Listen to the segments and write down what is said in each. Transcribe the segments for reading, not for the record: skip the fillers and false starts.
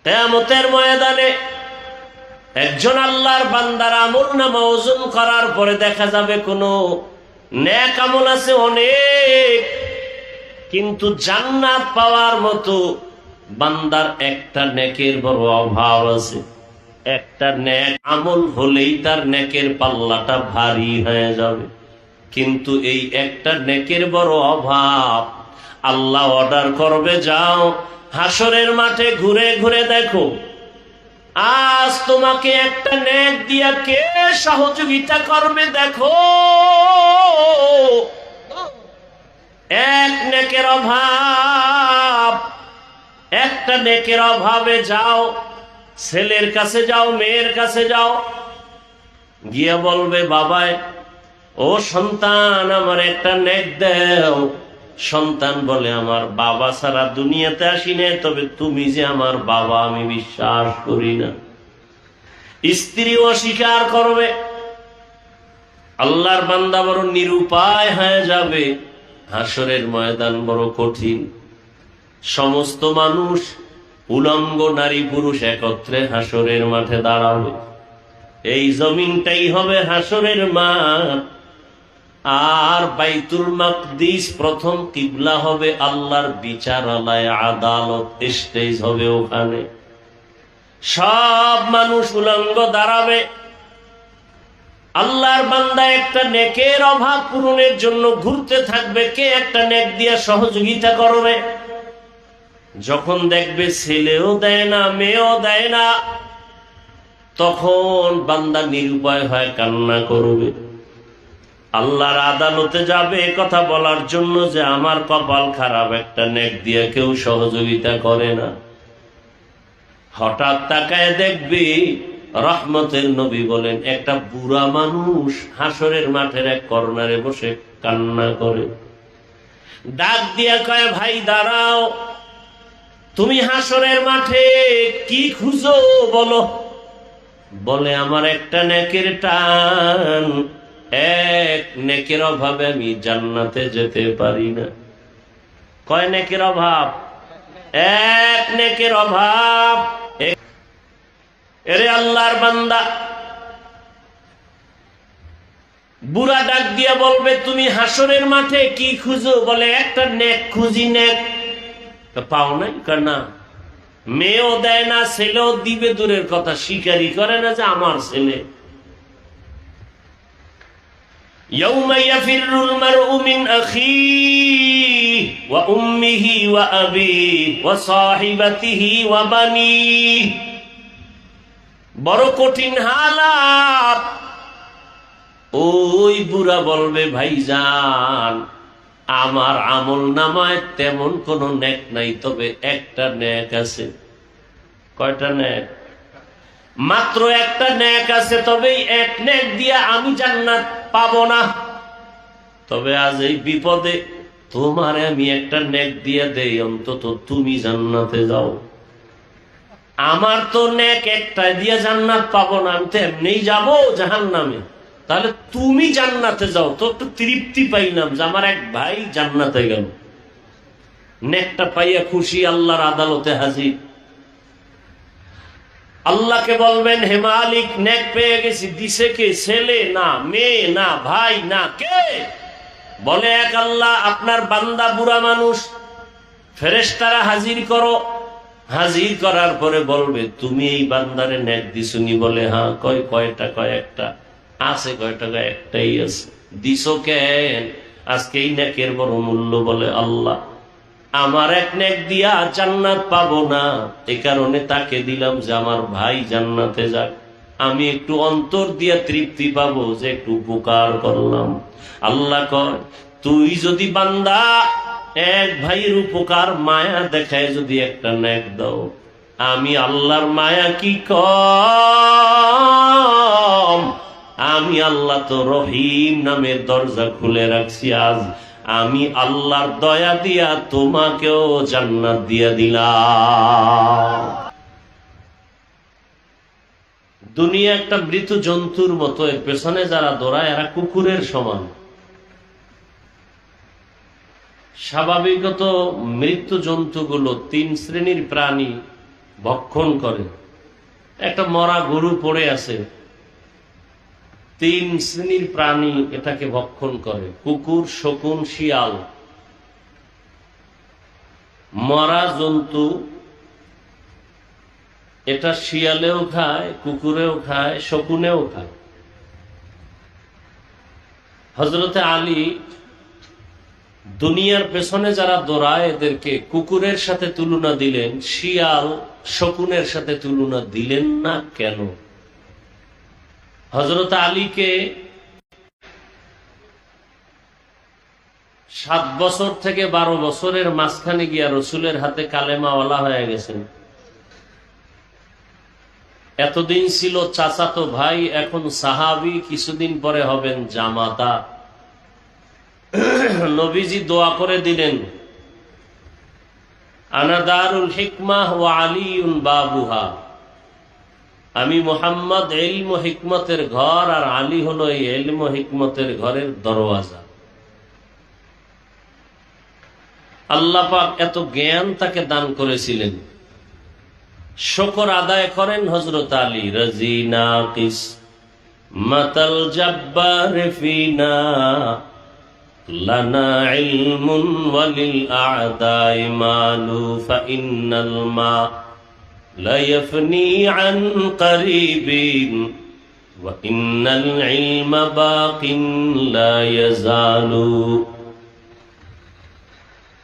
কিয়ামতের ময়দানে একজন আল্লাহর বান্দার আমলনামা ওজন করার পরে দেখা যাবে কোনো নেক আমল আছে অনেক, কিন্তু জান্নাত পাওয়ার মতো বান্দার একটা নেকের বড় অভাব আছে। একটা নেক আমল হলেই তার নেকের পাল্লাটা ভারী হয়ে যাবে, কিন্তু এই একটা নেকের বড় অভাব। আল্লাহ অর্ডার করবে, যাও হাসরের মাঠে ঘুরে ঘুরে দেখো আজ তোমাকে একটা নেক দিয়া কে সহযোগিতা করবে। দেখো এক নেকের অভাব, একটা নেকের অভাবে যাও ছেলের কাছে, যাও মেয়ের কাছে, যাও গিয়া বলবে, বাবায় ও সন্তান আমার একটা নেক দাও। সন্তান বলে, আমার বাবা ছাড়া দুনিয়াতে আসি না, তবে তুমি যে আমার বাবা আমি বিশ্বাস করি না। স্ত্রী অস্বীকার করবে। আল্লাহর বান্দা বড় নিরুপায় হয়ে যাবে। হাসরের ময়দান বড় কঠিন। সমস্ত মানুষ উলঙ্গ নারী পুরুষ একত্রে হাসরের মাঠে দাঁড়াবে। এই জমিনটাই হবে হাসরের মাঠ। আর বাইতুল মাকদিস প্রথম কিবলা হবে, আল্লাহর বিচারালয় আদালত স্টেজ হবে ওখানে। সব মানুষ উলঙ্গ দাঁড়াবে। আল্লাহর বান্দা একটা নেকের অভাব পূরণের জন্য ঘুরতে থাকবে, কে একটা নেক দিয়া সহযোগিতা করবে। যখন দেখবে ছেলেও দেয় না মেয়েও দেয় না, তখন বান্দা নিরুপায় হয় কান্না করবে। আল্লাহর আদালতে যাবে কথা বলার জন্য যে আমার কপাল খারাপ, একটা নেক দিয়ে কেউ সহযোগিতা করে না। হঠাৎ তাকায় দেখবে রহমতের নবী বলেন একটা বুড়া মানুষ হাসরের মাঠের এক কর্নারে বসে কান্না করে। ডাক দিয়া কয়, ভাই দাঁড়াও, তুমি হাসরের মাঠে কি খুঁজো বলো। বলে, আমার একটা নেকের টান, এক নেকের অভাবে আমি জান্নাতে যেতে পারি না। কয় নেকের অভাব? এক নেকের অভাব। এরে আল্লাহর বান্দা, বুড়া ডাক দিয়া বলবে, তুমি হাসরের মাঠে কি খুঁজো? বলে, একটা নেক খুঁজি। নেক পাও নাই? না, মেয়েও দেয় না, ছেলেও দিবে দূরের কথা, স্বীকারই করে না যে আমার ছেলে। يوم يفر المرء من أخيه وأمه وأبيه وصاحبته وبنيه। বড় কঠিন হালাত। ওই বুড়া বলবে, ভাইজান আমার আমল নামায় তেমন কোন নেক নাই, তবে একটা নেক আছে। কয়টা নেক? মাত্র একটা নেক আছে, তবে এক নেক দিয়া আমি জান্নাত পাবো না। তবে আজ এই বিপদে তোমারে আমি একটা নেক দিয়ে দেই, অন্তত তুমি জান্নাতে যাও। আমার তো নেক একটা দিয়ে জান্নাত পাবো না, আমি তো এমনিই যাবো জাহান্নামে। তাহলে তুমি জান্নাতে যাও, তো একটু তৃপ্তি পাইলাম যে আমার এক ভাই জান্নাতে গেল। নেকটা পাইয়া খুশি, আল্লাহর আদালতে হাজির। আল্লাহকে বলবেন, হে মালিক নেক পেয়ে গেছি, দিছে কে? ছেলে না, মেয়ে না, ভাই না, কে? বলে, এক আল্লাহ, আপনার বান্দা বুড়া মানুষ। ফেরেশতারা হাজির করো। হাজির করার পরে বলবে, তুমি এই বান্দারে নেক দিছুনি? বলে, হ্যাঁ। কয়টা? কয় একটা। আছে কয়টা? একটাই আছে। দিছো কেন? আজকে এই নেকের বড় মূল্য। বলে, আল্লাহ আমার এক নেক দিয়া জান্নাত পাবো না, এই কারণে তাকে দিলাম যে আমার ভাই জান্নাতে যাক, আমি একটু অন্তর দিয়া তৃপ্তি পাবো যে একটু উপকার করলাম। আল্লাহ কয়, তুই যদি বান্দা এক ভাইয়ের উপকার মায়া দেখায় যদি একটা নেক দাও, আমি আল্লাহর মায়া কি কম? আমি আল্লাহ তো রহিম নামের দরজা খুলে রাখছি। আজ আমি আল্লাহর দয়া দিয়া তোমাকেও জান্নাত দিয়া দিলাম। দুনিয়া একটা মৃত জন্তুর মতো, এর পেছনে যারা দৌড়ায় এরা কুকুরের সমান। স্বাভাবিকত মৃত্যু জন্তুগুলো তিন শ্রেণীর প্রাণী। ভক্ষণ করে। একটা মরা গরু পড়ে আছে, 3 শ্রেণীর প্রাণী এটাকে ভক্ষণ করে, কুকুর, শকুন, শিয়াল। মরা জন্তু এটা শিয়ালেও খায়, কুকুরেও খায়, শকুনেও খায়। হযরতে আলী দুনিয়ার পেছনে যারা দৌড়ায় এদেরকে কুকুরের সাথে তুলনা দিলেন, শিয়াল শকুনের সাথে তুলনা দিলেন না কেন? হযরত আলীকে 7 বছর থেকে 12 বছরের মাঝখানে গিয়া রসুলের হাতে কালেমাওয়ালা হয়ে গেছেন। এতদিন ছিল চাচাতো ভাই, এখন সাহাবী, কিছুদিন পরে হবেন জামাতা। নবীজি দোয়া করে দিলেন, আনা দারুল হিকমাহ ওয়া আলীউন বাবুহা, আমি মুহাম্মদ ইলম ও হিকমতের ঘর, আর আলী হলো এই ইলম ও হিকমতের ঘরের দরওয়াজা। আল্লাহ পাক এত জ্ঞান তাকে দান করেছিলেন। শুকর আদায় করেন হযরত আলী, রাজিনা কিস মাতাল জাব্বার ফিনা লানা ইলমুন ওয়ালিল আ'দাই মালু ফাইন্নাল মা লা ইয়াফনি আন করিবিন ওয়া ইন্নাল ইলমা বাকিন লা ইয়াজালু।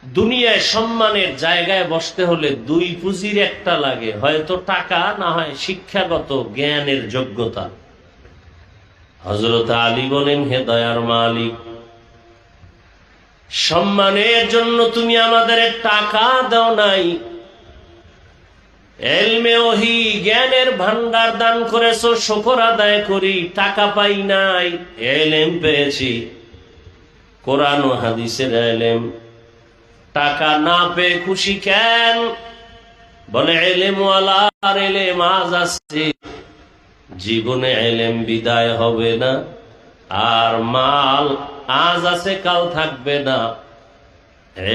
দুনিয়ায় সম্মানের জায়গায় বসতে হলে 2 পুঁজির একটা লাগে, হয়তো টাকা, না হয় শিক্ষাগত জ্ঞানের যোগ্যতা। হযরত আলী বলেন, হে দয়ার মালিক, সম্মানের জন্য তুমি আমাদের টাকা দাও নাই, ইলমে ওহী জ্ঞানের ভান্ডার দান করেছো, শুকর আদায় করি। টাকা পাই নাই, ইলম পেয়েছি, কোরআন ও হাদিসের ইলম। টাকা না পেয়ে খুশি কেন? বলে ইলম ওয়ালার ইলম আজ আছে, জীবনে ইলম বিদায় হবে না। আর মাল আজ আছে, কাল থাকবে না।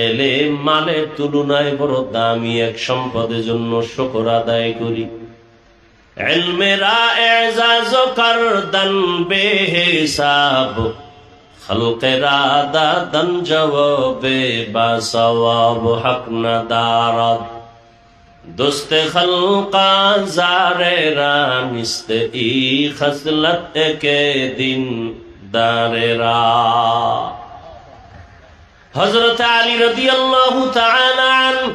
ইলম মালের তুলনায় বড় দামি এক সম্পদের জন্য শুকর আদায় করি। ইলমেরা এজাজ করদান বেহিসাব, খলকেরা দাদন জবাবে বাসওয়াব হক না দারদ, দোস্তে খলকা জারেরা নিস্তে ই খসলত কে দিন দারেরা। হযরত আলী রাদিয়াল্লাহু তাআলা আনহু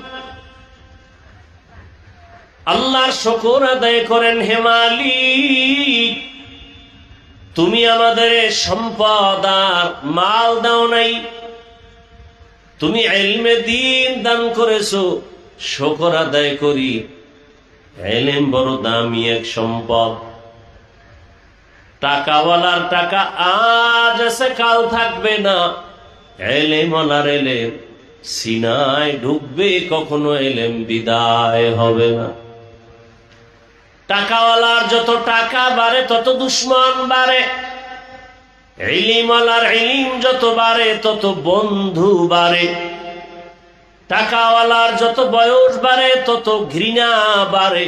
আল্লাহর শুকর আদায় করেন, হে মালিক, তুমি আমাদের সম্পদ আর মাল দাও নাই, তুমি ইলমে দ্বীন দান করেছো, শুকর আদায় করি। ইলম বড় দামি এক সম্পদ। টাকাওয়ালার টাকা আজ আছে, কাল থাকবে না। ইলম ওয়ালার ইলম সিনায় ঢুকবে, কখনো ইলম বিদায় হবে না। টাকাওয়ালার যত টাকা বাড়ে তত দুশ্মন বাড়ে, ইলম ওয়ালার ইলম যত বাড়ে তত বন্ধু বাড়ে। টাকাওয়ালার যত বয়স বাড়ে তত ঘৃণা বাড়ে,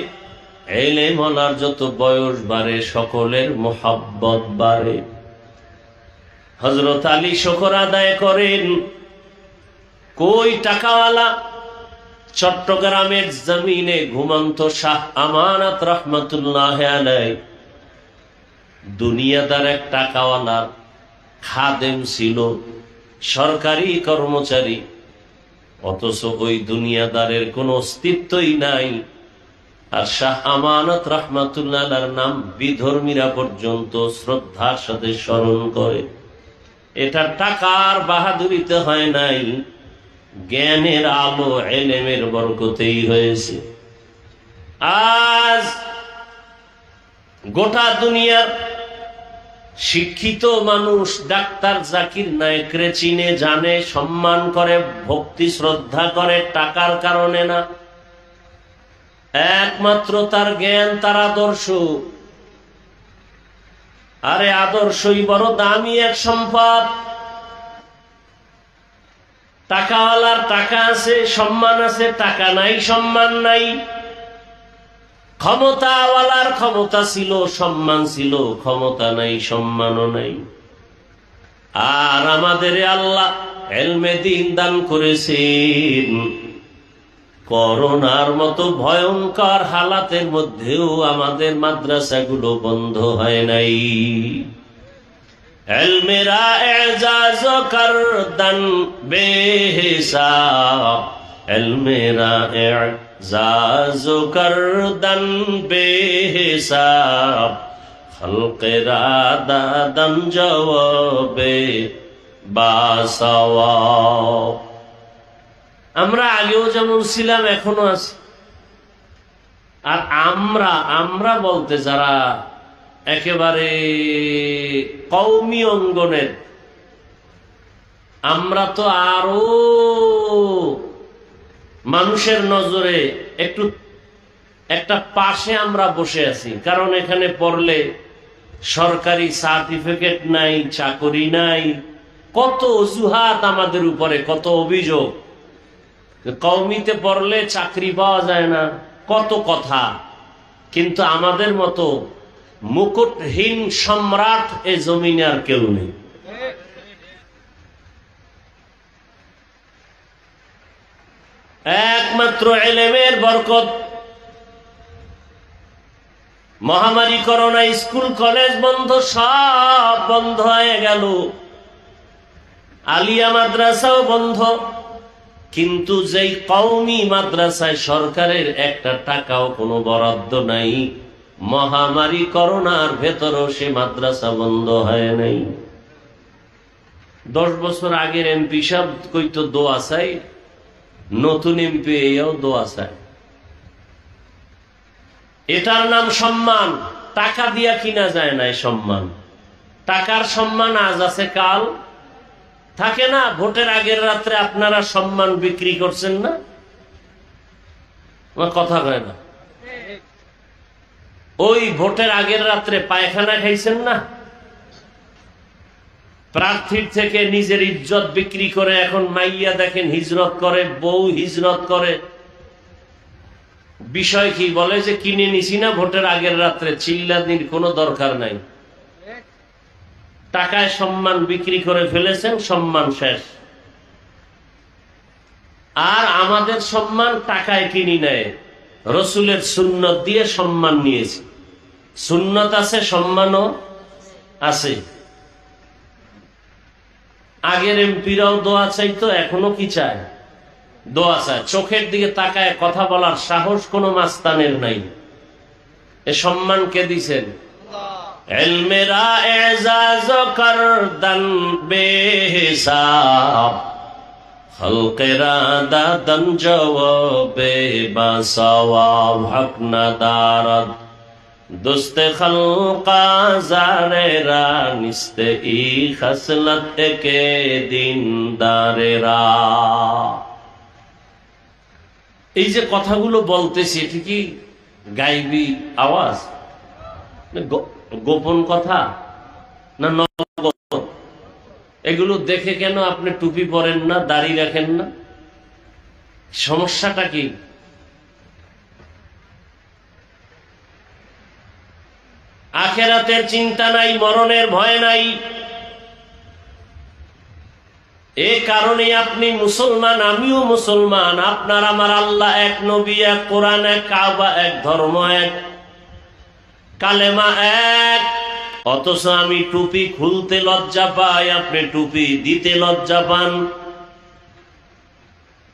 ইলম ওয়ালার যত বয়স বাড়ে সকলের মোহাব্বত বাড়ে। হযরত আলী শুকর আদায় করেন। কই টাকাওয়ালা? চট্টগ্রামের জমিনে ঘুমন্ত শাহ আমানত রহমতুল্লাহ আলাইহি দুনিয়াদার এক টাকাওয়ালা খাদেম ছিল, সরকারি কর্মচারী, অথচ ওই দুনিয়াদারের কোনো অস্তিত্বই নাই। আর শাহ আমানত রহমতুল্লাহ আলাইহির নাম বিধর্মীরা পর্যন্ত শ্রদ্ধার সাথে স্মরণ করে। এটা টাকার বাহাদুরিতে হয় নাই, জ্ঞানের আলো ইলমের বরকতেই হয়েছে। আজ গোটা দুনিয়ার শিক্ষিত মানুষ ডাক্তার জাকির নায়েকরে চিনে, জানে, সম্মান করে, ভক্তি শ্রদ্ধা করে, টাকার কারণে না, একমাত্র তার জ্ঞান, তার আদর্শ। আরে আদর্শই বড় দামি এক সম্পদ। টাকাওয়ালার টাকা আছে, সম্মান আছে, টাকা নাই, সম্মান নাই। ক্ষমতাওয়ালার ক্ষমতা ছিল, সম্মান ছিল, ক্ষমতা নাই, সম্মানও নাই। আর আমাদের আল্লাহ ইলমে দ্বীন দান করেছেন। করোনার মতো ভয়ঙ্কর হালাতের মধ্যেও আমাদের মাদ্রাসাগুলো বন্ধ হয় নাই। ইলমেরা এজাজ করদান বেহিসাব, ইলমেরা এজাজ করদান বেহিসাব, খলকেরা দাদান জওয়াবে বাসাওয়াব। আমরা আগেও যেমন ছিলাম এখনো আছি। আর আমরা বলতে যারা একেবারে কওমি অঙ্গনের, আমরা তো আরো মানুষের নজরে একটু একটা পাশে আমরা বসে আছি। কারণ এখানে পড়লে সরকারি সার্টিফিকেট নাই, চাকরি নাই, কত অজুহাত আমাদের উপরে, কত অভিযোগ। কওমিতে পড়লে চাকরি পাওয়া যায় না, কত কথা। কিন্তু আমাদের মতো মুকুটহীন সম্রাট এ জমিনে আর কেউ নেই। একমাত্র ইলমের বরকত। মহামারী করোনা, স্কুল কলেজ বন্ধ, সব বন্ধ হয়ে গেল, আলিয়া মাদ্রাসাও বন্ধ। কিন্তু যেই কওমি মাদ্রাসায় সরকারের একটা টাকাও কোনো বরাদ্দ নাই, মহামারী করোনার ভেতরও সে মাদ্রাসা বন্ধ হয় নাই। 10 বছর আগের এমপি সাহেব কইতো দোয়া চাই, নতুন এমপি এও দোয়া চাই। এটার নাম সম্মান। টাকা দিয়া কিনা যায় না এই সম্মান। টাকার সম্মান আজ আছে, কাল থাকে না। ভোটের আগের রাত্রে আপনারা সম্মান বিক্রি করছেন না? আমার কথা কয় না। ওই ভোটের আগের রাত্রে পায়খানা খাইছেন না? প্রার্থীর থেকে নিজের ইজ্জত বিক্রি করে এখন মাইয়া দেখেন হিজরত করে, বউ হিজরত করে। বিষয় কি? বলে যে কিনে নিছি না ভোটের আগের রাত্রে, চিল্লানির কোনো দরকার নাই। টাকায় সম্মান বিক্রি করে ফেলেছেন, সম্মান শেষ। আর আমাদের সম্মান টাকায় কিনি নেয়, রসুলের সুন্নত দিয়ে সম্মান নিয়েছি। সুন্নত আছে, সম্মানও আছে। আগের এমপিরাও দোয়া চাইতো, এখনো কি চায়? দোয়া চায়। চোখের দিকে তাকায় কথা বলার সাহস কোনো মাস্তানের নাই। এ সম্মান কে দিছেন? ইলমেরা এজাজ করদান বেহিসাব, খলকেরা দাদান জওয়াবে বাসাওয়াব, হক না দারদ দোস্তে খলকা জারেরা, নিস্তে ই খসলত কে দিনদারেরা। এই যে কথাগুলো বলতেছি, এটা কি গাইবি আওয়াজ, গোপন কথা না নগদ? এগুলো দেখে কেন আপনি টুপি পরেন না, দাড়ি রাখেন না? সমস্যাটা কি? আখেরাতের চিন্তা নাই, মরণের ভয় নাই। এ কারণে আপনি মুসলমান, আমিও মুসলমান। আপনার আমার আল্লাহ এক, নবী এক, কোরআন এক, কাবা এক, ধর্ম এক, কালেমা এক। অথচ আমি টুপি খুলতে লজ্জা পাই, আপনি টুপি দিতে লজ্জা পান।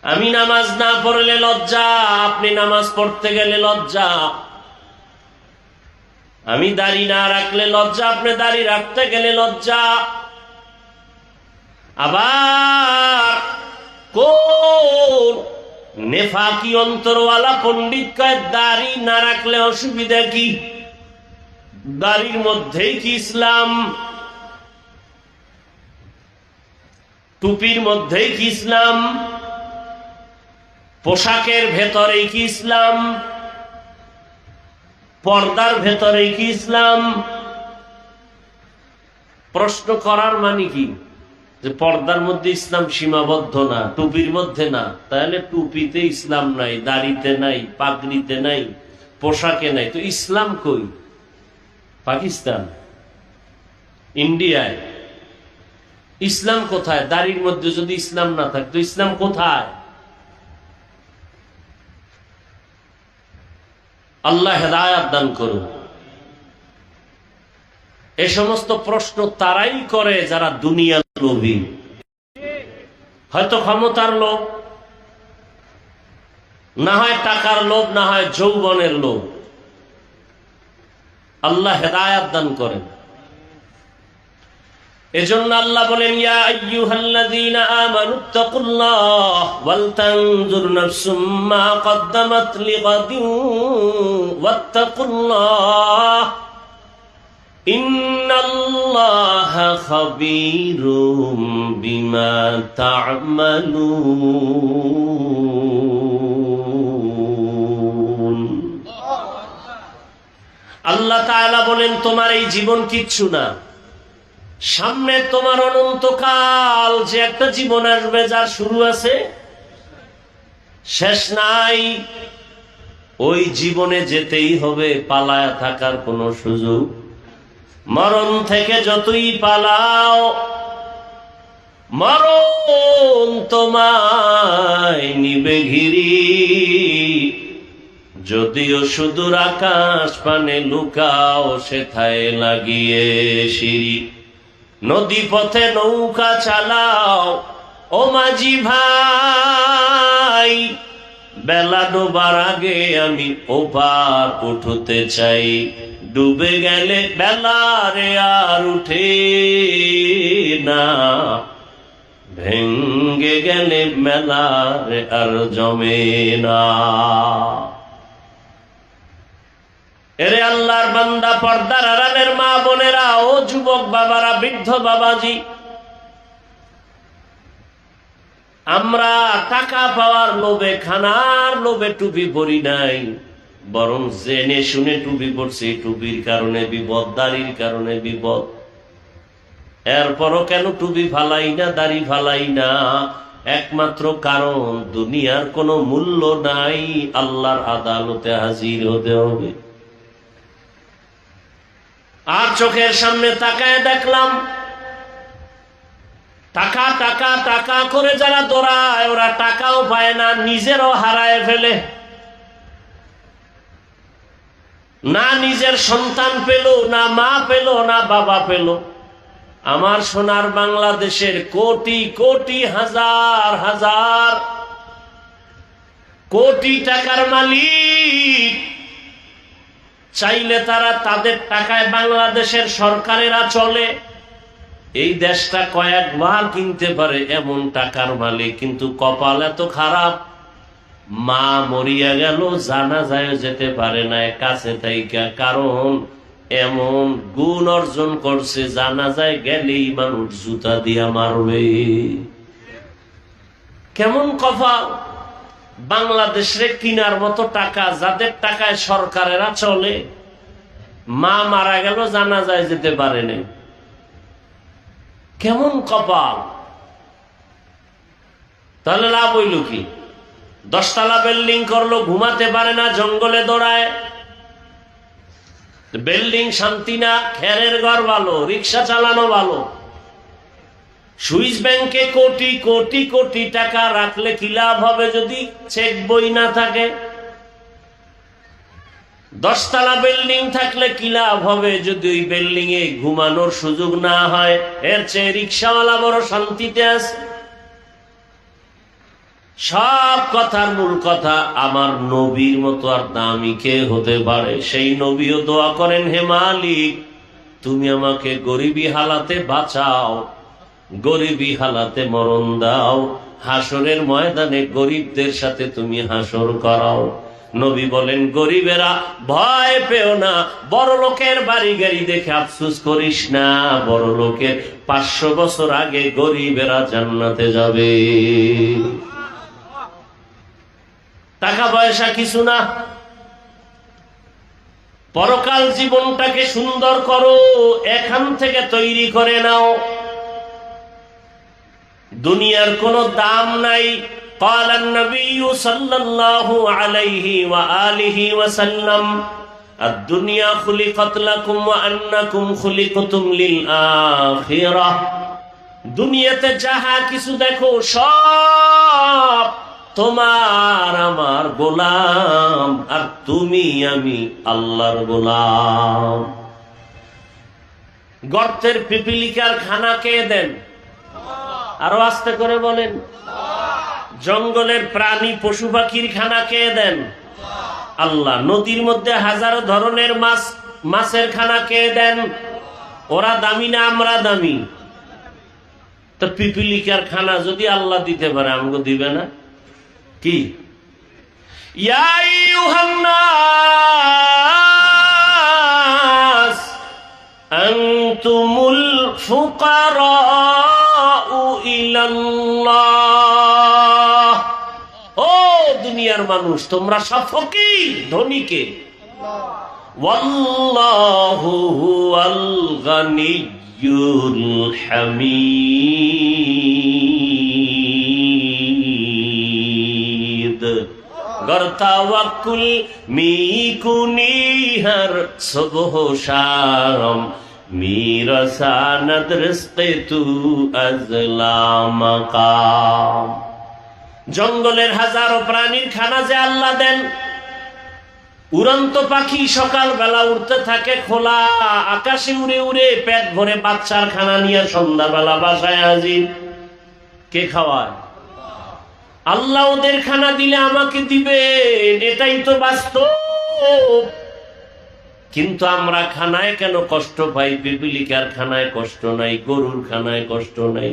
আমি নামাজ না পড়লে লজ্জা, আপনি নামাজ পড়তে গেলে লজ্জা। আমি দাড়ি না রাখলে লজ্জা, আপনি দাড়ি রাখতে গেলে লজ্জা। আবার কোন নেফাকি অন্তরওয়ালা পণ্ডিত কয় দাড়ি না রাখলে অসুবিধা কি? দাড়ির মধ্যেই কি ইসলাম? টুপির মধ্যেই কি ইসলাম? পোশাকের ভেতরেই কি ইসলাম? পর্দার ভেতরেই কি ইসলাম? প্রশ্ন করার মানে কি? যে পর্দার মধ্যে ইসলাম সীমাবদ্ধ না, টুপির মধ্যে না। তাহলে টুপিতে ইসলাম নাই, দাড়িতে নাই, পাগড়িতে নাই, পোশাকে নাই। তো ইসলাম কই? পাকিস্তান, ইন্ডিয়ায়। ইসলাম কোথায়? দাড়ির মধ্যে যদি ইসলাম না থাকতো ইসলাম কোথায়? আল্লাহ হেদায়াত দান করুন। এ সমস্ত প্রশ্ন তারাই করে যারা দুনিয়ার লোভী, হয়তো ক্ষমতার লোভ, না হয় টাকার লোভ, না হয় যৌবনের লোভ। আল্লাহ হেদায়াত দান করেন। এজন্য আল্লাহ বলেন, ইয়া আইয়ুহাল্লাযীনা আমানুত্তাকুল্লাহ ওয়াল তানজুর নাফসুম মা কদ্দামাত লিগাদিন ওয়াত্তাকুল্লাহ ইন্নাল্লাহা খাবীরুম বিমা তা'মালুন। আল্লাহ তাআলা বলেন, তোমার এই জীবন কিচ্ছু না, সামনে তোমার অনন্তকাল যে একটা জীবন আসবে, যার শুরু আছে শেষ নাই। ওই জীবনে যেতেই হবে, পালায়া থাকার কোনো সুযোগ। মরণ থেকে যতই পালাও, মরণ তোমায় নিবে ঘিরি। যদিও সুদূর আকাশ পানে লুকাও, সেথায় লাগিয়ে সিঁড়ি। নদী পথে নৌকা চালাও ও মাঝি ভাই, বেলা ডোবার আগে আমি ওপার উঠতে চাই। ডুবে গেলে বেলারে আর উঠে না, ভেঙ্গে গেলে মেলারে আর জমে না। এরে আল্লাহর বান্দা, পর্দার আড়ালের মা বোনেরা, ও যুবক বাবারা, বৃদ্ধ বাবাজি, আমরা টাকা পাওয়ার লোভে, খানার লোভে টুপি পরি নাই, বরং জেনে শুনে টুপি পরছি। টুপির কারণে বিপদ, দাড়ির কারণে বিপদ। এরপরও কেন টুপি ফালাই না, দাড়ি ফালাই না? একমাত্র কারণ, দুনিয়ার কোনো মূল্য নাই, আল্লাহর আদালতে হাজির হতে হবে। আর চোখের সামনে তাকায় দেখলাম, টাকা টাকা টাকা করে যারা দৌড়ায়, ওরা টাকাও পায় না, নিজেরও হারায় ফেলে। না নিজের সন্তান পেল, না মা পেল, না বাবা পেল। আমার সোনার বাংলাদেশের কোটি কোটি, হাজার হাজার কোটি টাকার মালিক, চাইলে তারা তাদের টাকায় বাংলাদেশের সরকারেরা চলে, এই দেশটা কয়েকবার কিনতে পারে, এমন টাকার মালিক। কিন্তু কপাল এত খারাপ, মা মরিয়া গেল, জানাজায় যেতে পারে না কাছে থাইকা। কারণ এমন গুণ অর্জন করছে, জানাজায় গেলেই মানুষ জুতা দিয়া মারবে। কেমন কপাল! বাংলাদেশে কিনার মতো টাকা, যাদের টাকায় সরকারেরা চলে, মা মারা গেল, জানাজায় যেতে পারে না। কেমন কপাল! তাহলে লাভ হইল কি? 10 তলা বিল্ডিং করলো, ঘুমাতে পারে না, জঙ্গলে দৌড়ায়। বিল্ডিং শান্তি না, খেরের ঘর ভালো, রিক্সা চালানো ভালো। সুইস ব্যাংকে কোটি কোটি কোটি টাকা রাখলে কি লাভ হবে যদি চেক বই না থাকে? 10 তলা বিল্ডিং থাকলে কি লাভ হবে যদি ওই বিল্ডিং এ ঘুমানোর সুযোগ না হয়? এর চেয়ে রিক্সাওয়ালা বড় শান্তিতে আছে। সব কথার মূল কথা, আমার নবীর মতো আর দামি কে হতে পারে? সেই নবীও দোয়া করেন, হে মালিক, তুমি আমাকে গরিবী হালাতে বাঁচাও, গরিবী হালাতে মরণ দাও, হাসরের ময়দানে গরিবদের সাথে তুমি হাসর করাও। নবী বলেন, গরিবেরা ভয় পেও না, বড় লোকের বাড়ি গাড়ি দেখে আফসোস করিস না, বড় লোকের 500 বছর আগে গরিবেরা জান্নাতে যাবে। টাকা পয়সা কিছু না, পরকাল জীবনটাকে সুন্দর করো, এখান থেকে তৈরি করে নাও। দুনিয়ার কোনো দাম নাই, قال النبي صلى الله عليه وآله وسلم الدنيا خلقت لكم وأنكم خلقتم للآخرة দুনিয়াতে যাহা কিছু দেখো সব তোমার আমার গোলাম, আর তুমি আমি আল্লাহর গোলাম। গর্তের পিপিলিকার খানা কে দেন? আরো আস্তে করে বলেন। জঙ্গলের প্রাণী পশু পাখির খানা কে দেন? আল্লাহ। নদীর মধ্যে হাজারো ধরনের মাছের খানা কে দেন? ওরা দামি না আমরা দামি? তো পিপিলিকার খানা যদি আল্লাহ দিতে পারে, আমাকে দিবে না? কি ইয়া আইয়ুহান নাস আনতুমুল ফুকারাউ ইলাল্লাহ, ও দুনিয়ার মানুষ তোমরা সব ফকির, ধনীকে। ওয়াল্লাহু হুয়াল গানিয়্যুল হামিদ। गर तवक्कुल मीकुनी हर सुबह शाम मेरा सानद रिज़्क़े तू अज़ला मकाम। জঙ্গলের হাজারো প্রাণীর খানা যে আল্লাহ দেন। উড়ন্ত পাখি সকাল বেলা উড়তে থাকে, খোলা আকাশে উড়ে উড়ে পেট ভরে বাচ্চার খানা নিয়ে সন্ধ্যাবেলা বাসায় হাজির। কে খাওয়ায়? আল্লাহ। ওদের খানা দিলে আমাকে দিবেন, এটাই তো বাস্তব। কিন্তু আমরা খানায় কেন কষ্ট পাই? পিপিলিকার খানায় কষ্ট নাই, গরুর খানায় কষ্ট নাই।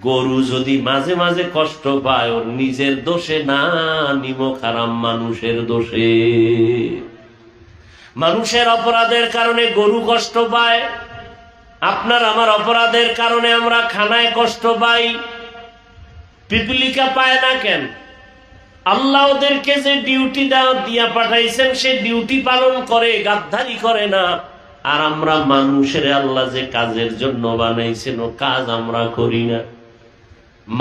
গরু যদি মাঝে মাঝে কষ্ট পায়, ওর নিজের দোষে না, নিমক হারাম মানুষের দোষে। মানুষের অপরাধের কারণে গরু কষ্ট পায়, আপনার আমার অপরাধের কারণে আমরা খানায় কষ্ট পাই। পিপিলিকা পায় না কেন? আল্লাহ ওদেরকে যে ডিউটি দিয়া পাঠাইছেন সে ডিউটি পালন করে, গাদ্দারি করে না। আর আমরা মানুষের আল্লাহ যে কাজের জন্য বানাইছেন ও কাজ আমরা করি না।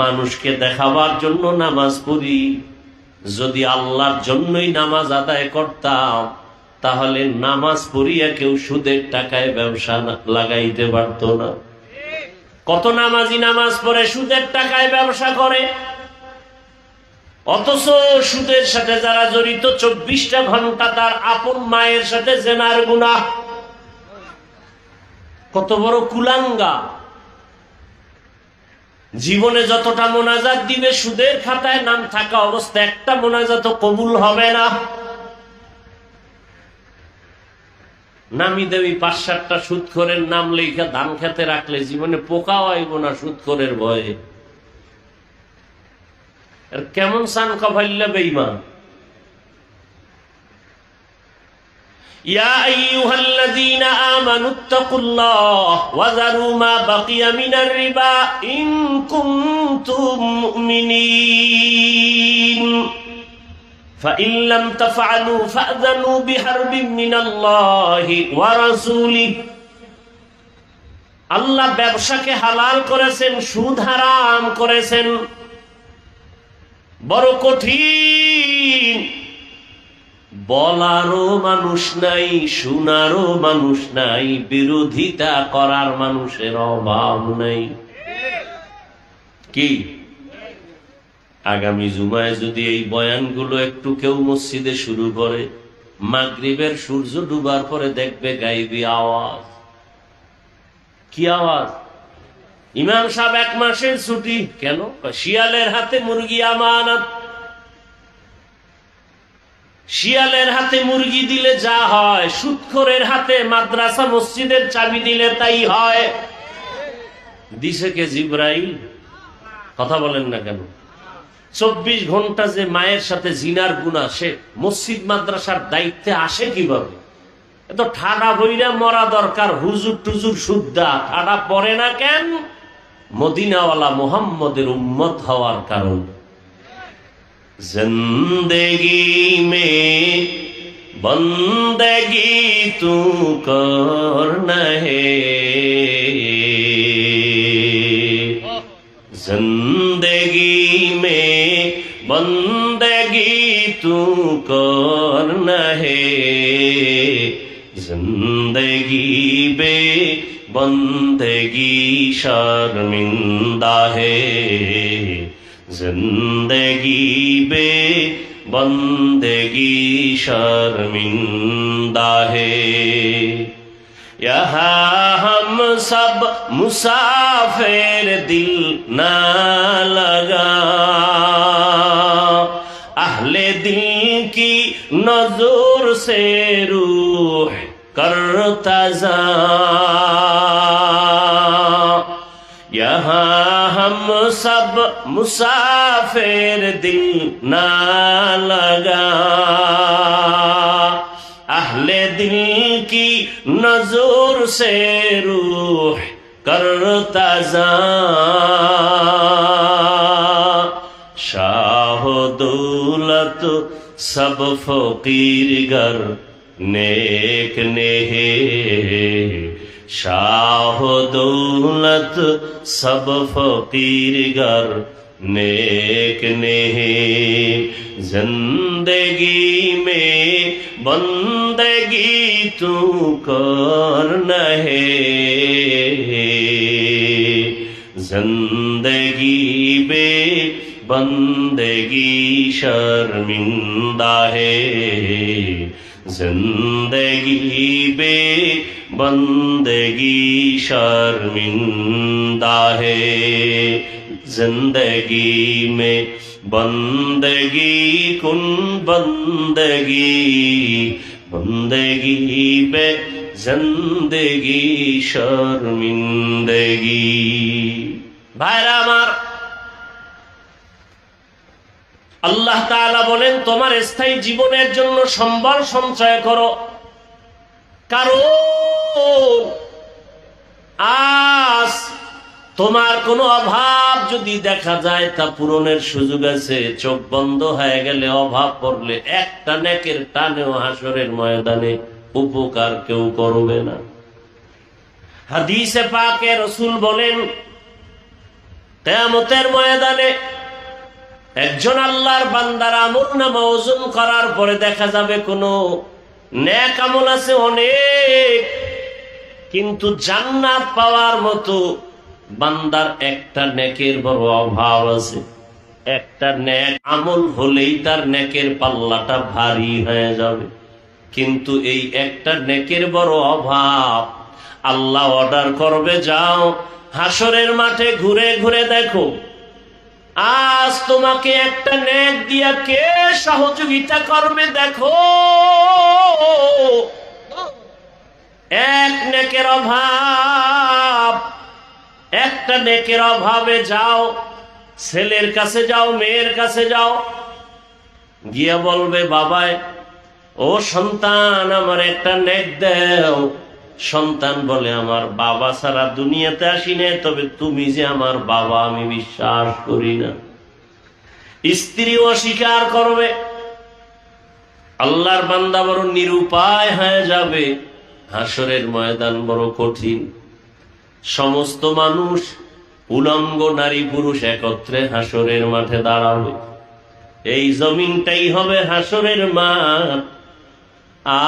মানুষকে দেখাবার জন্য নামাজ পড়ি। যদি আল্লাহর জন্যই নামাজ আদায় করতাম, তাহলে নামাজ পড়িয়া কেউ সুদের টাকায় ব্যবসা লাগাইতে পারত না। কত নামাজি নামাজ পড়ে সুদের টাকায় ব্যবসা করে, অথচ সুদের সাথে যারা জড়িত 24টা ঘন্টা তার আপন মায়ের সাথে জেনার গুনাহ। কত বড় কুলাঙ্গা! জীবনে যতটা মোনাজাত দিবে সুদের খাতায় নাম থাকা অবস্থা একটা মোনাজাত কবুল হবে না। নামি দেবী 5-7টা সুদখোরের নাম লেখা ধান খেতে রাখলে জীবনে পোকাও আইব না সুদখোরের ভয়ে। কেমন সান কভাইল্লা বেঈমান। ইয়া আইয়ুহাল্লাযীনা আমানুত্তাকুল্লাহ ওয়া যারু মা বাকিয়া মিনার রিবা ইন কুনতুম মুমিনিন فإن لم تفعلوا فأذنوا بحرب من الله ورسوله। আল্লাহ ব্যবসাকে হালাল করেছেন, সুদ হারাম করেছেন। বড় কঠিন, বলারও মানুষ নাই, শোনারও মানুষ নাই, বিরোধিতা করার মানুষের অভাব নাই। কি আগামী জুমায় যদি এই বয়ানগুলো একটু কেউ মসজিদে শুরু করে, মাগরিবের সূর্য ডুবার পরে দেখবে গাইবি আওয়াজ। কি আওয়াজ? ইমাম সাহেব 1 মাসের ছুটি। কেন? শিয়ালের হাতে মুরগি আমানত। শিয়ালের হাতে মুরগি দিলে যা হয়, সুদখোরের হাতে মাদ্রাসা মসজিদের চাবি দিলে তাই হয়। দিছে কে? জিবরাইল। কথা বলেন না কেন? 24 ঘন্টা যে মায়ের সাথে জিনার গুনাহ, সে মসজিদ মাদ্রাসার দায়িত্বে আসে কিভাবে? এত ঠাডা বইরা মরা দরকার। হুজুর টুজুর সুদ্দা ঠাডা পড়ে না কেন? মদিনাওয়ালা মুহাম্মদের উম্মত হওয়ার কারণে। জিন্দেগি মে বন্দেগি তু করনা হে, जिंदगी में जिंदगी बे बंदगी शर्मिंदा है, जिंदगी बे बंदगी शर्मिंदा है। यहाँ हम सब मुसाफिर दिल ना लगा, अहले दिल की नजर से रूह करता जा। यहाँ हम सब मुसाफिर दिल ना लगा, अहले दिल की नजर से रूह करता जा। शाह दौलत सब फकीर गर नेक ने है, शाह दौलत सब फकीर गर नेक ने है। जिंदगी में बंदगी तू कर है, जिंदगी बे बंदगी शर्मिंदा है, जिंदगी बे बंदगी शर्मिंदा है। जिंदगी में बंदगी कुन बंदगी, बंदगी बे जिंदगी शर्मिंदगी। ভাইরা আমার, আল্লাহ তাআলা বলেন তোমার স্থায়ী জীবনের জন্য সম্বল সঞ্চয় করো, কারণ আজ তোমার কোনো অভাব যদি দেখা যায় তা পূরণের সুযোগ আছে। চোখ বন্ধ হয়ে গেলে, অভাব পড়লে একটা নেকের টানেও হাসরের ময়দানে উপকার কেউ করবে না। হাদিসে পাকে রাসূল বলেন কিয়ামতের ময়দানে একজন আল্লাহর বান্দার আমলনামা ওজন করার পরে দেখা যাবে কোনো নেক আমল আছে অনেক, কিন্তু জান্নাত পাওয়ার মতো বান্দার একটা নেকের বড় অভাব আছে। একটা নেক আমল হলেই তার নেকের পাল্লাটা ভারী হয়ে যাবে, কিন্তু এই একটা নেকের বড় অভাব। আল্লাহ অর্ডার করবে, যাও হাসরের মাঠে ঘুরে ঘুরে দেখো আজ তোমাকে একটা নেক দিয়া কে সহযোগিতা করবে। দেখো এক নেকের অভাব, একটা নেকের অভাবে যাও, ছেলের কাছে যাও, মেয়ের কাছে যাও, গিয়ে বলবে বাবায়, ও সন্তান আমার একটা নেক দাও। সন্তান বলে আমার বাবা ছাড়া দুনিয়াতে আসি না, তবে তুমি যে আমার বাবা আমি বিশ্বাস করি না। স্ত্রী অস্বীকার করবে। আল্লাহর বান্দা বড় নিরুপায় হয়ে যাবে। হাসরের ময়দান বড় কঠিন। সমস্ত মানুষ, উলঙ্গ নারী পুরুষ একত্রে হাসরের মাঠে দাঁড়াবে। এই জমিনটাই হবে হাসরের মাঠ।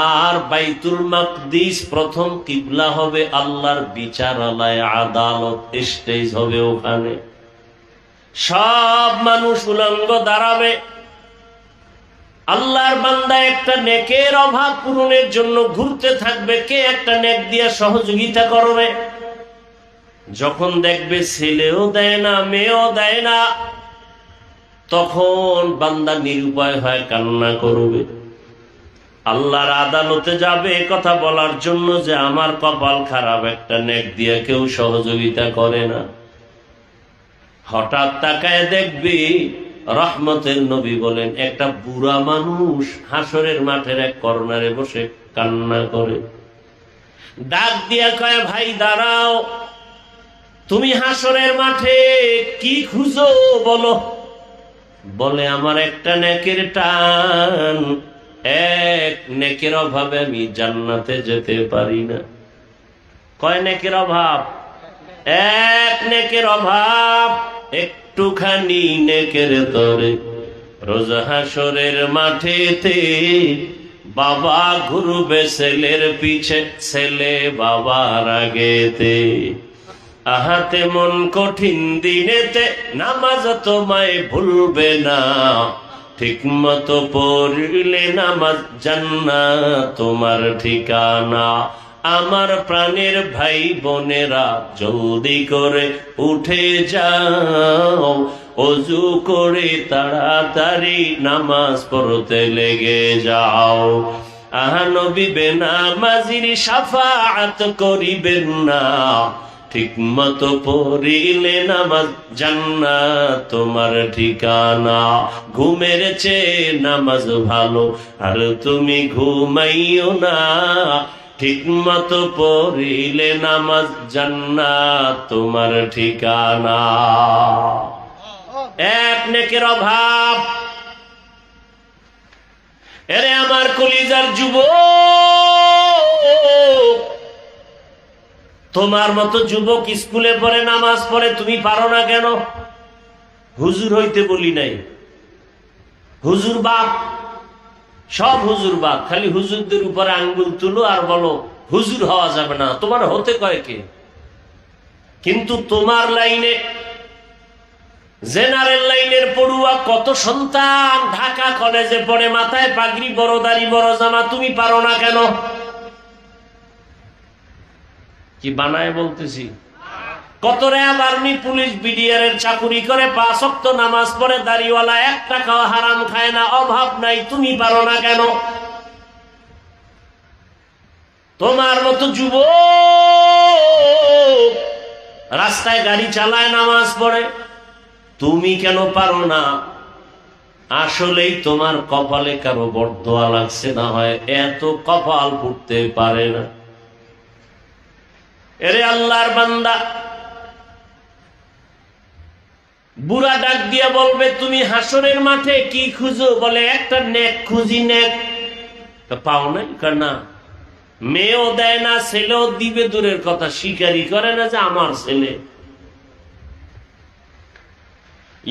আর বাইতুল মাকদিস প্রথম কিবলা হবে, আল্লাহর বিচারালয় আদালত স্টেজ হবে ওখানে। সব মানুষ উলঙ্গ দাঁড়াবে। আল্লাহর বান্দা একটা নেকের অভাব পূরণের জন্য ঘুরতে থাকবে, কে একটা নেক দিয়ে সহযোগিতা করবে। যখন দেখবে ছেলেও দেয় না, মেয়েও দেয় না, তখন বান্দা নিরুপায় হয় কান্না করবে। আল্লাহর আদালতে যাবে কথা বলার জন্য যে আমার কপাল খারাপ, একটা নেক দিয়ে কেউ সহযোগিতা করে না। হঠাৎ তাকায় দেখবে, রহমতের নবী বলেন একটা বুড়া মানুষ হাসরের মাঠের এক কর্নারে বসে কান্না করে। ডাক দিয়া কয়, ভাই দাঁড়াও, তুমি হাসরের মাঠে কি খুঁজো বলো। বলে আমার একটা নেকের টান, এক নেকের অভাবে আমি জান্নাতে যেতে পারি না। কয় নেকের অভাব? এক নেকের অভাব। একটুখানি নেকের তরে রোজ হাসরের মাঠেতে বাবা ঘুরবে ছেলের পিছে, ছেলে বাবার আগেতে। আহাতে মন কঠিন দিনেতে, নামাজ তোমায় ভুলবে না। ঠিক মতো পড়লে নামাজ, জান্নাত তোমার ঠিকানা। আমার প্রাণের ভাই বোনেরা, জলদি করে উঠে যাও, অজু করে তাড়াতাড়ি নামাজ পড়তে লেগে যাও। নবী বেনামাজির শাফাআত করিবেন না। ঠিক মতো পড়িলে নামাজ, জান্নাত তোমার ঠিকানা। ঘুমের চেয়ে নামাজ ভালো, আর তুমি ঘুমাইও না। ঠিক মতো পড়িলে নামাজ, জান্নাত তোমার ঠিকানা। এক নেকের অভাব। এরে আমার কলিজার যুবক, তোমার মতো যুবক স্কুলে পড়ে, নামাজ পড়ে, তুমি পারো না কেন? হুজুর হইতে বলি নাই, হুজুর বাপ, সব হুজুর বাপ। খালি হুজুরদের উপরে আঙ্গুল তুলো আর বলো হুজুর হওয়া যাবে না। তোমার হতে কয় কে? কিন্তু তোমার লাইনে, জেনারেল লাইনের পড়ুয়া কত সন্তান ঢাকা কলেজে পড়ে, মাথায় পাগড়ি, বড় দাড়ি, বড় জামা, তুমি পারো না কেন? কি বানায় বলতেছি? কত র্যাব, আর্মি, পুলিশ, বিডিআর এর চাকুরি করে, 5 ওয়াক্ত নামাজ পড়ে, দাড়িওয়ালা, 1 টাকাও হারাম খায় না, অভাব নাই, তুমি পারো না কেন? তোমার মতো যুবক রাস্তায় গাড়ি চালায়, নামাজ পড়ে, তুমি কেন পারো না? আসলেই তোমার কপালে কারো বরদোয়া লাগছে, না হয় এত কপাল ফুটতে পারে না। এরে আল্লাহর বান্দা, বুড়া ডাক দিয়া বলবে, তুমি হাসরের মাঠে কি খুঁজো? বলে একটা নেক খুঁজি। নেক পাও নাই? না, মেয়েও দেয় না, ছেলেও দিবে দূরের কথা, স্বীকারই করে না যে আমার ছেলে।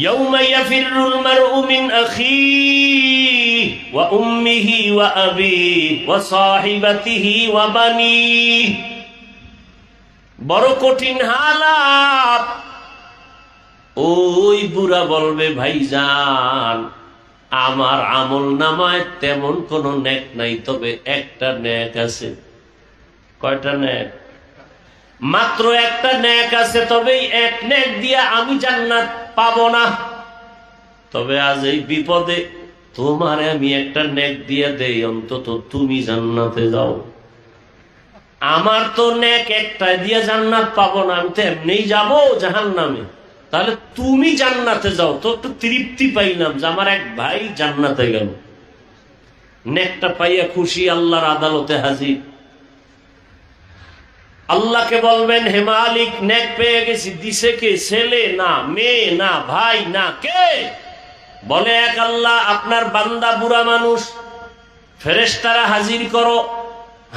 يوم يفر المرء من أخيه وأمه وأبيه وصاحبته وبنيه। বড় কঠিন হালাত। ওই বুড়া বলবে, ভাইজান আমার আমল নামায় তেমন কোন নেক নাই, তবে একটা নেক আছে। কয়টা নেক? মাত্র একটা নেক আছে, তবে এক নেক দিয়া আমি জান্নাত পাবো না। তবে আজ এই বিপদে তোমারে আমি একটা নেক দিয়ে দেই, অন্তত তুমি জান্নাতে যাও। আমার তো নেক একটা দিয়ে জান্নাত পাবো না, আমি তো এমনিই যাবো জাহান্নামে। তাহলে তুমি জান্নাতে যাও, তো একটু তৃপ্তি পাইলাম যে আমার এক ভাই জান্নাতে গেল। নেকটা পাইয়া খুশি, আল্লাহর আদালতে হাজির। আল্লাহকে বলবেন, হে মালিক, নেক পেয়ে গেছি, দিছে কে? ছেলে না, মেয়ে না, ভাই না, কে? বলে এক আল্লাহ, আপনার বান্দা বুড়া মানুষ। ফেরেশতারা হাজির করো।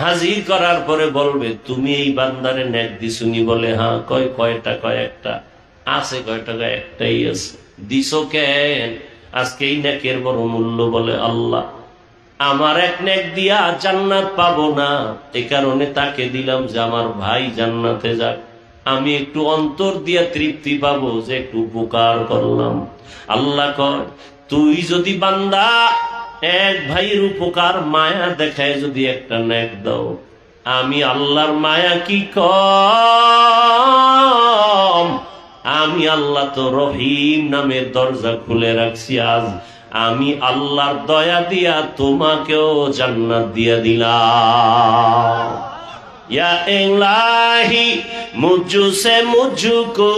হাজির করার পরে বলবে, তুমি এই বান্দারে নেক দিছুনি? বলে হ্যাঁ। কয়টা? কয়েকটা আছে। কয় টাকা? একটাই আছে। দিছো কেন? আজকে এই নেকের বড় মূল্য। বলে আল্লাহ, আমার এক নেক দিয়া জান্নাত পাবো না, এ কারণে তাকে দিলাম যে আমার ভাই জান্নাতে যাক, আমি একটু অন্তর দিয়া তৃপ্তি পাবো যে একটু উপকার করলাম। আল্লাহ কয়, তুই যদি বান্দা এক ভাইয়ের উপকার মায়া দেখায় যদি একটা নেক দাও, আমি আল্লাহর মায়া কি কম? আমি আল্লাহ তো রহিম নামের দরজা খুলে রাখছি। আজ আমি আল্লাহর দয়া দিয়া তোমাকেও জান্নাত দিয়া দিলাম। या इलाही मुझसे मुझको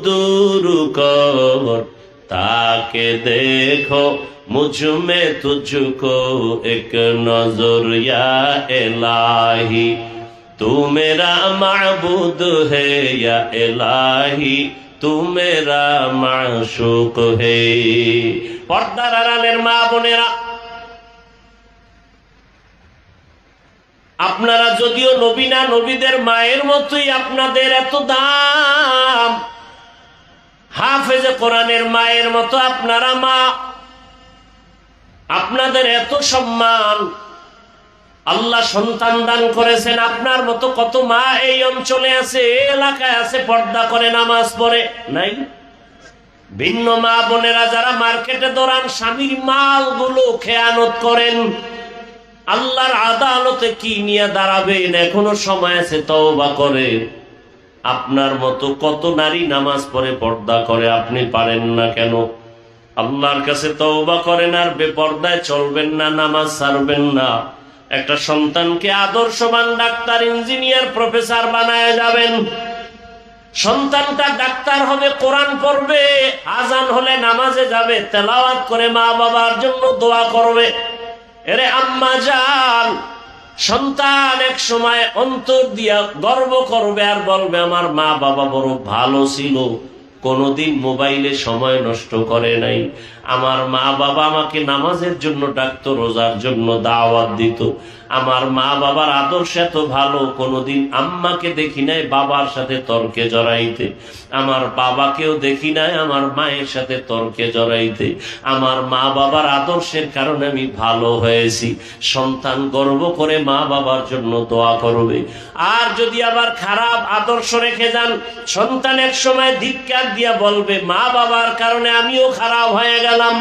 दूर कर, ताके देखो मुझ में तुझको एक नजर। या इलाही तू मेरा माबूद है, या इलाही तू मेरा माशूक है। पर्दार आড়ালের মা বোনেরা, আপনারা যদিও নবী না, নবীদের মায়ের মতোই আপনাদের এত দাম। হাফেজে কোরআনের মায়ের মতো আপনারা মা, আপনাদের এত সম্মান। আল্লাহ সন্তান দান করেছেন। আপনার মতো কত মা এই অঞ্চলে আছে, এই এলাকায় আছে, পর্দা করে নামাজ পড়ে নাই? ভিন্ন মা বোনেরা যারা মার্কেটে দৌড়ান, স্বামীর মালগুলো খেয়ানত করেন, আল্লাহর আদালতে কি নিয়ে দাঁড়াবেন? এখনো সময় আছে, তওবা করে। আপনার মতো কত নারী নামাজ পড়ে, পর্দা করে, আপনি পারেন না কেন? আল্লাহর কাছে তওবা করেন, আর বেপর্দায় চলবেন না, নামাজ ছাড়বেন না। একটা সন্তানকে আদর্শবান ডাক্তার, ইঞ্জিনিয়ার, প্রফেসর বানায় যাবেন। সন্তানটা ডাক্তার হবে, কোরআন পড়বে, আজান হলে নামাজে যাবে, তেলাওয়াত করে মা বাবার জন্য দোয়া করবে। এরে আম্মা জান, সন্তান এক সময় অন্তর দিয়া গর্ব করবে আর বলবে, আমার মা বাবা বড় ভালো ছিল, কোনদিন মোবাইলে সময় নষ্ট করে নাই। আমার মা বাবা আমাকে নামাজের জন্য ডাকতো, রোজার জন্য দাওয়াত দিত। আমার মা বাবার আদর্শ এত ভালো, কোনদিন আম্মাকে দেখি নাই বাবার সাথে তর্কে জড়াইতে। আমার বাবাকেও দেখি নাই আমার মায়ের সাথে তর্কে জড়াইতে। আমার মা বাবার আদর্শের কারণে আমি ভালো হয়েছি। সন্তান গর্ব করে মা বাবার জন্য দোয়া করবে। আর যদি আবার খারাপ আদর্শ রেখে যান, সন্তান এক সময় ধিক্কার দিয়া বলবে, মা বাবার কারণে আমিও খারাপ হয়ে গেলাম।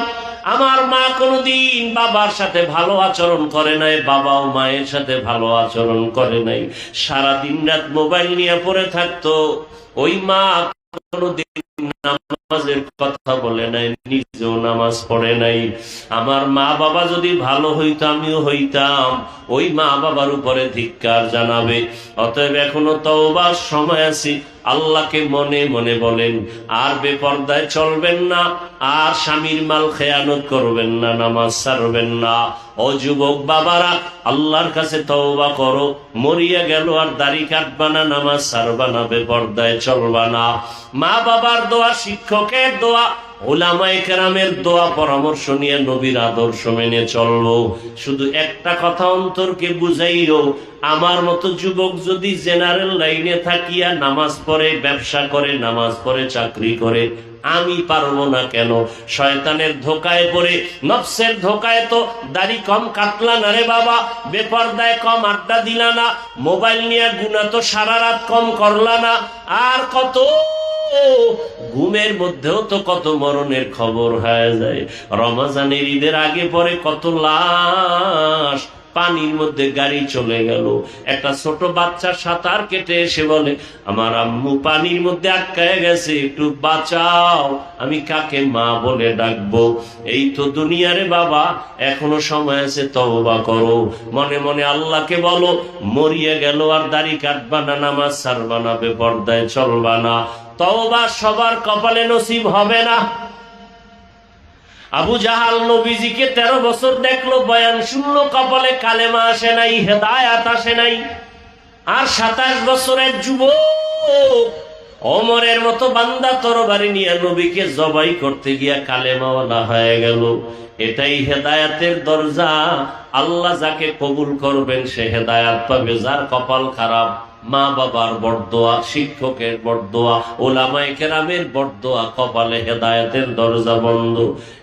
আমার মা কোনোদিন বাবার সাথে ভালো আচরণ করে নাই, বাবাও মায়ের সাথে ভালো আচরণ করে নাই, সারা দিন রাত মোবাইল নিয়ে পড়ে থাকতো। ওই মা কোনোদিন নামাজের কথা বলে নাই, নিজেও নামাজ পড়ে নাই। আমার মা বাবা যদি ভালো হইতো, আমিও হইতাম। ওই মা বাবার উপরে ধিক্কার জানাবে। অতএব এখনো তওবার সময় আছে। আল্লাহকে মনে মনে বলেন, আর বেপর্দায় চলবেন না, আর স্বামীর মাল খেয়ানত করবেন না, নামাজ ছাড়বেন না। ও যুবক বাবারা, আল্লাহর কাছে তওবা করো। মরিয়া গেল আর দাড়ি কাটবা না, নামাজ ছাড়বা না, বেপর্দায় চলবা না। মা বাবার দোয়া, শিক্ষকের দোয়া, উলামায়ে কেরামের দোয়া পরামর্শ নিয়ে নবীর আদর্শ মেনে চলবো। শুধু একটা কথা অন্তরকে বুঝাইও, আমার মতো যুবক যদি জেনারেল লাইনে থাকিয়া নামাজ পড়ে, ব্যবসা করে, নামাজ পড়ে, চাকরি করে, আমি পারবো না কেন? শয়তানের ধোকায় পড়ে, নফসের ধোকায় তো দাড়ি কম কাটলা না রে বাবা, বেপর্দায় কম আড্ডা দিলা না, মোবাইল নিয়ে গুনাহ তো সারা রাত কম করলা না, আর কত ঘুমের মধ্যেও তো কত মরণের খবর হয়ে যায়। রমজানের ঈদের আগে পরে কত লাশ পানির মধ্যে গাড়ি চলে গেল। একটা ছোট বাচ্চা সাঁতার কেটে এসে বলে, আমার আম্মু পানির মধ্যে আটকায় গেছে, একটু বাঁচাও, আমি কাকে মা বলে ডাকবো? এই তো দুনিয়ারে বাবা, এখনো সময় আছে, তওবা করো। মনে মনে আল্লাহকে বলো, মরিয়ে গেল আর দাড়ি কাটবা না, নামাজ ছাড়বা না, বেপর্দায় চলবা না। তওবা সবার কপালে নসিব হবে না। আবু জাহাল নবীজিকে 13 বছর দেখলো, বয়ান শুনলো, কপালে কালেমা আসে নাই, হেদায়াত আসে নাই। আর 27 বছরের যুবক ওমরের মতো বান্দা তরবারি নিয়ে নবীকে জবাই করতে গিয়া কালেমাওয়ালা হয়ে গেল। এটাই হেদায়াতের দরজা। আল্লাহ যাকে কবুল করবেন সে হেদায়াত পাবে। যার কপাল খারাপ, মা বাবার বরদোয়া, শিক্ষকের বরদোয়া, উলামায়ে কেরামের বরদোয়া, কপালে হেদায়েতের দরজা বন্ধ।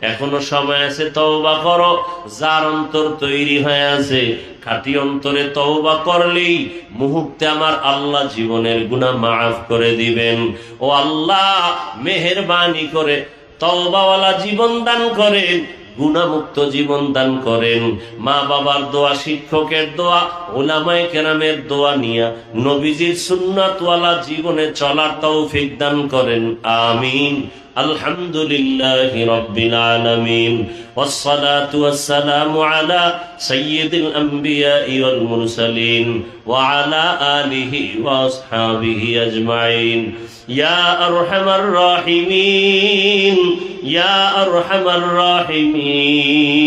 এখনো সময় আছে, তওবা করো। যার অন্তর তৈরি হয়ে আছে, খাঁটি অন্তরে তওবা করলেই মুহূর্তে আমার আল্লাহ জীবনের গুনাহ মাফ করে দিবেন। ও আল্লাহ মেহেরবানি করে তওবাওয়ালা জীবন দান করেন, গুনাহমুক্ত জীবন দান করেন। মা বাবার দোয়া, শিক্ষকের দোয়া, উলামায়ে কেরামের দোয়া নিয়া নবীজির সুন্নাতওয়ালা জীবনে চলার তৌফিক দান করেন। আমিন। আলহামদুলিল্লাহি রাব্বিল আলামিন, ওয়াসসালাতু ওয়াসসালামু আলা সাইয়্যিদিল আমবিয়াই ওয়াল মুরসালিন ওয়া আলা আলিহি ওয়া আসহাবিহি আজমাইন। ইয়া আরহামার রাহিমিন, ইয়া আরহামার রাহিমিন,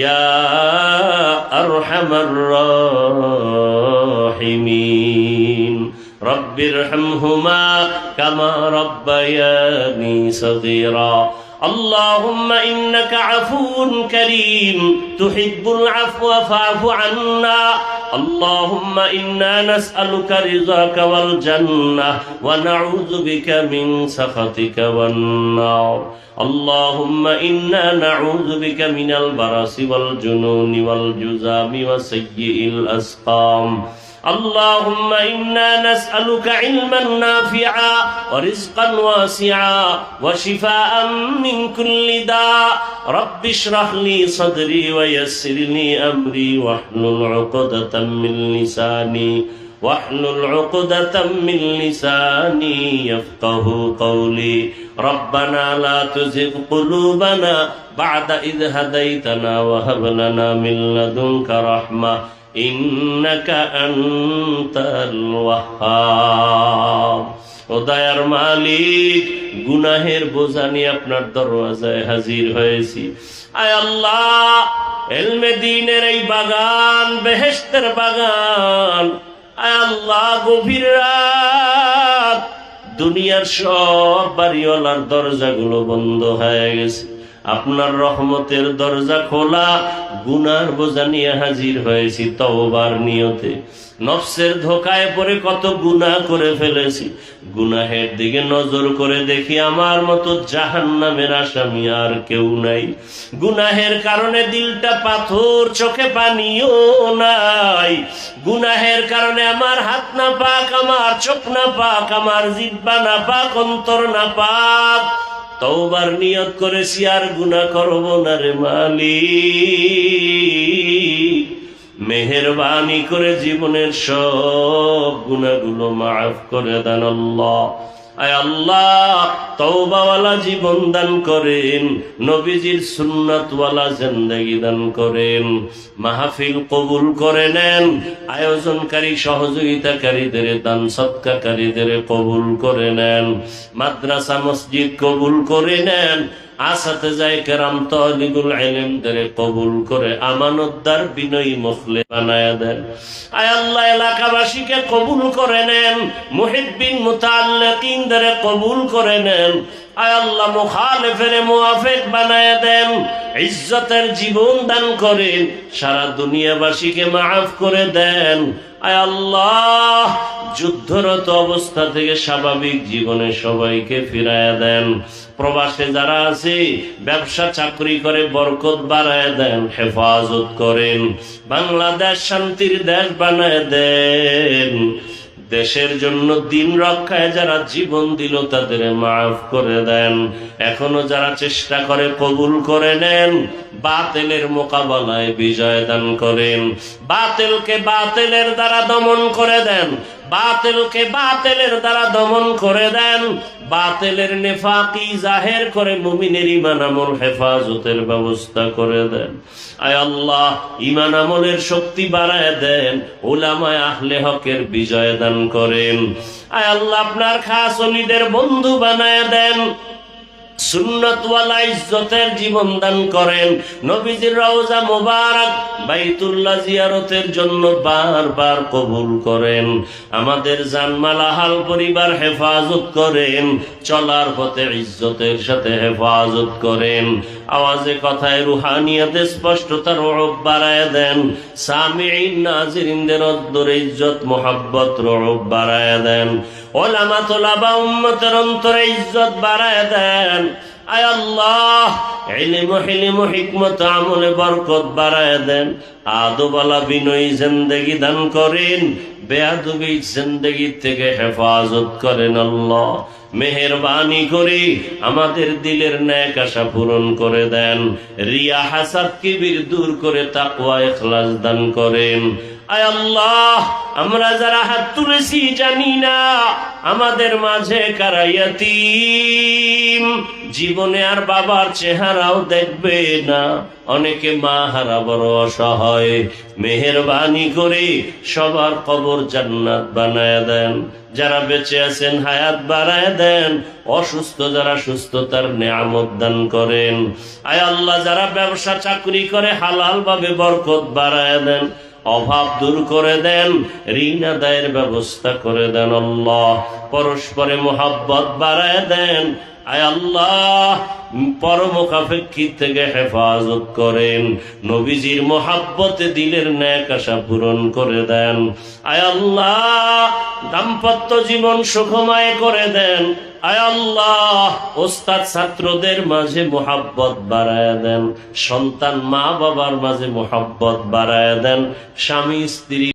ইয়া আরহামার রাহিমিন। রব্বিরহামহুমা কামা রব্বায়ানি সগীরা। اللهم إنك عفو كريم تحب العفو فاعف عنا اللهم إنا نسألك رضاك والجنة ونعوذ بك من سخطك والنار اللهم إنا نعوذ بك من البرص والجنون والجذام وسيء الأسقام اللهم إنا نسألك علما نافعا ورزقا واسعا وشفاء من كل داء رب اشرح لي صدري ويسر لي أمري واحلل عقدة من لساني يفقه قولي ربنا لا تزغ قلوبنا بعد إذ هديتنا وهب لنا من لدنك رحمة إنك أنت الوهاب ও দয়ার মালিক গুনাহের বোঝা নিয়ে আপনার দরওয়াজায় হাজির হয়েছি আয় আল্লাহ ইলমে দ্বীনের এই বাগান বেহেশতের বাগান আয় আল্লাহ গভীর রাত দুনিয়ার সব বাড়িওয়ালার দরজাগুলো বন্ধ হয়ে গেছে আপনার রহমতের দরজা খোলা গুনার বোঝা নিয়ে হাজির হয়েছি তওবার নিয়তে নফসের ধোকায় পড়ে কত গুনাহ করে ফেলেছি গুনাহের দিকে নজর করে দেখি আমার মতো জাহান্নামের আসামি আর কেউ নাই গুনাহের কারণে দিলটা পাথর চোখে পানিও নাই গুনাহের কারণে আমার হাত না পাক আমার চোখ না পাক আমার জিহ্বা না পাক অন্তর না পাক তওবার নিয়ত করেছি আর গুনাহ করব না রে মালিক মেহেরবানি করে জীবনের সব গুনাহগুলো মাফ করে দেন আল্লাহ আয় আল্লাহ তওবাওয়ালা জীবন দান করেন নবীজির সুন্নাতওয়ালা জিন্দেগি দান করেন মাহফিল কবুল করে নেন আয়োজনকারী সহযোগিতাকারীদের দান সদকাকারীদের কবুল করে নেন মাদ্রাসা মসজিদ কবুল করে নেন আসাতেজায়ে কেরাম তালিবুল ইলমদের কবুল করে আমানতদার বিনয়ী মুখলেস বানায়া দেন আয় আল্লাহ এলাকাবাসীকে কবুল করে নেন মুহিব্বিন মুতাআল্লিকিনদের কবুল করে নেন আয় আল্লাহ মুখালিফের মুওয়াফিক বানায়া দেন ইজ্জতের জীবন দান করেন সারা দুনিয়াবাসীকে মাফ করে দেন আয় আল্লাহ যুদ্ধরত অবস্থা থেকে স্বাভাবিক জীবনে সবাইকে ফিরায়া দেন প্রবাসে যারা আছে ব্যবসা চাকরি করে বরকত বাড়ায় দেন হেফাজত করেন বাংলাদেশ শান্তির দেশ বানায় দেন দেশের জন্য দিন রক্ষায় যারা জীবন দিল তাদের মাফ করে দেন এখনো যারা চেষ্টা করে কবুল করে নেন বাতিলের মোকাবেলায় বিজয় দান করেন বাতিলকে বাতিলের দ্বারা দমন করে দেন বাতিলকে বাতিলের দ্বারা দমন করে দেন বাতিলের নেফাকি জাহের করে মুমিনের ঈমান আমল হেফাজতের ব্যবস্থা করে দেন আয় আল্লাহ ঈমান আমলের শক্তি বাড়ায় দেন উলামায়ে আহলে হকের বিজয় দান করেন আয় আল্লাহ আপনার খাস ওলিদের বন্ধু বানায় দেন সুন্নতওয়ালা ইজ্জতের জীবন দান করেন নবীজির রওজা মোবারক বাইতুল্লাহ জিয়ারতের জন্য বারবার কবুল করেন আমাদের জানমাল আহাল পরিবার হেফাজত করেন চলার পথে ইজ্জতের সাথে হেফাজত করেন আওয়াজে কথায় রুহানিয়াতে স্পষ্টতার রূপ বাড়ায় দেন সামিঈন নাজিরিনদের অন্তরে ইজ্জত মোহাব্বত রূপ বাড়ায় দেন ওলামা তোলাবা উম্মতের অন্তরে ইজ্জত বাড়ায় দেন আয় আল্লাহ ইলম হিলম হিকমত আমলে বরকত বাড়ায় দেন আদবওয়ালা বিনয়ী জিন্দেগি দান করেন বেয়াদবি জিন্দেগি থেকে হেফাজত করেন আল্লাহ মেহেরবানি করে আমাদের দিলের নেক আশা পূরণ করে দেন রিয়া হাসাদ কিবির দূর করে তাকওয়া ইখলাস দান করেন আয় আল্লাহ আমরা যারা হাত তুলেছি জানি না আমাদের মাঝে কারা ইয়াতীম জীবনে আর বাবার চেহারাও দেখবে না অনেকে মা হারা বড় অসহায় মেহেরবানি করে সবার কবর জান্নাত বানায় দেন যারা বেঁচে আছেন হায়াত বাড়ায় দেন অসুস্থ যারা সুস্থতার নেয়ামত দান করেন আয় আল্লাহ যারা ব্যবসা চাকরি করে হালাল ভাবে বরকত বাড়ায় দেন অভাব দূর করে দেন ঋণ আদায়ের ব্যবস্থা করে দেন আল্লাহ পরস্পরে মোহাব্বত বাড়ায় দেন আয় আল্লাহ পরমুখাপেক্ষী থেকে হেফাজত করেন, নবীজির মোহাব্বতে দিলের ন্যাক আশা পূরণ করে দেন। আয় আল্লাহ দাম্পত্য জীবন সুখময় করে দেন। আয় আল্লাহ ওস্তাদ ছাত্রদের মাঝে মোহাব্বত বাড়ায় দেন, সন্তান মা বাবার মাঝে মোহাব্বত বাড়ায় দেন, স্বামী স্ত্রী